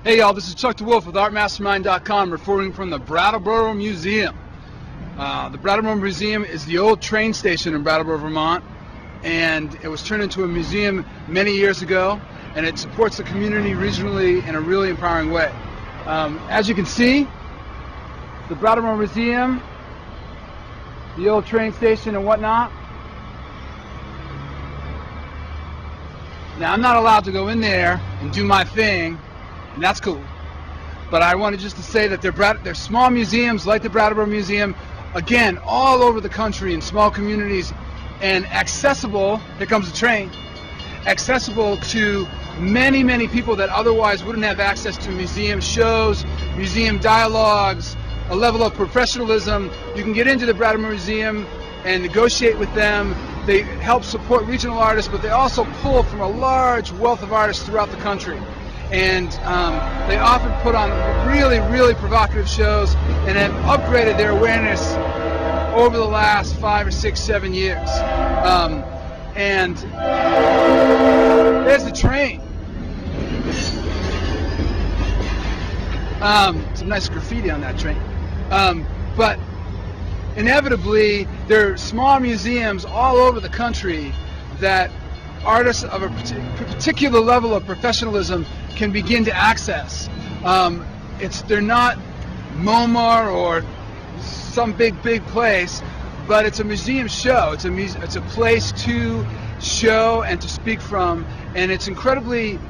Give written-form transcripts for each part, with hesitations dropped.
Hey y'all, this is Chuck DeWolfe with ArtMastermind.com reporting from the Brattleboro Museum. The Brattleboro Museum is the old train station in Brattleboro, Vermont, and it was turned into a museum many years ago, and it supports the community regionally in a really empowering way. As you can see, the Brattleboro Museum, the old train station and whatnot. Now I'm not allowed to go in there and do my thing, and that's cool. But I wanted just to say that they're small museums like the Brattleboro Museum, again, all over the country in small communities, and accessible, here comes the train, accessible to many, many people that otherwise wouldn't have access to museum shows, museum dialogues, a level of professionalism. You can get into the Brattleboro Museum and negotiate with them. They help support regional artists, but they also pull from a large wealth of artists throughout the country. And they often put on really, really provocative shows and have upgraded their awareness over the last 5 or 6, 7 years. And there's the train. Some nice graffiti on that train. But inevitably, there are small museums all over the country that artists of a particular level of professionalism can begin to access. They're not MoMA or some big place, but it's a museum show. It's a place to show and to speak from, and it's incredibly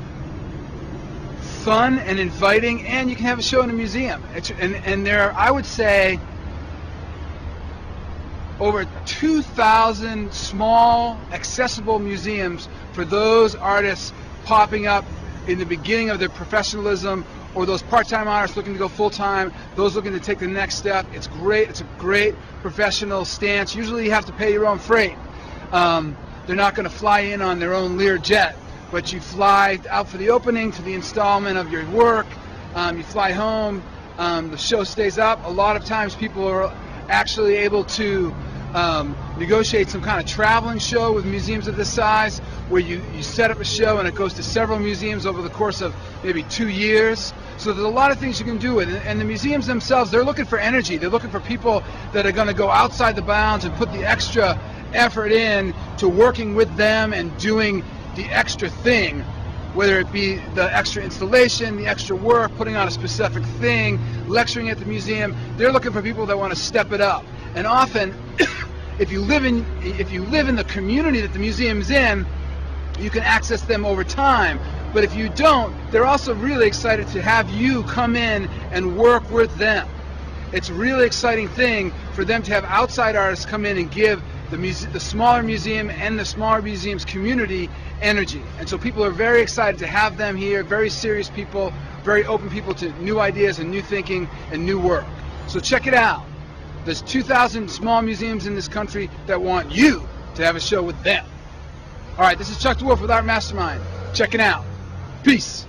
fun and inviting, and you can have a show in a museum. And there are, I would say, over 2,000 small, accessible museums for those artists popping up in the beginning of their professionalism, or those part-time artists looking to go full-time, those looking to take the next step. It's great. It's a great professional stance. Usually you have to pay your own freight. They're not going to fly in on their own Lear jet, but you fly out for the opening, for the installment of your work. You fly home. The show stays up. A lot of times people are actually able to negotiate some kind of traveling show with museums of this size, where you set up a show and it goes to several museums over the course of maybe 2 years. So there's a lot of things you can do with it. And the museums themselves, they're looking for energy. They're looking for people that are going to go outside the bounds and put the extra effort in to working with them and doing the extra thing, whether it be the extra installation, the extra work, putting on a specific thing, lecturing at the museum. They're looking for people that want to step it up. And often, if you live in the community that the museum is in, you can access them over time. But if you don't, they're also really excited to have you come in and work with them. It's a really exciting thing for them to have outside artists come in and give the smaller museum and the smaller museum's community energy. And so people are very excited to have them here, very serious people, very open people to new ideas and new thinking and new work. So check it out. There's 2,000 small museums in this country that want you to have a show with them. All right, this is Chuck DeWolfe with Art Mastermind. Check it out. Peace.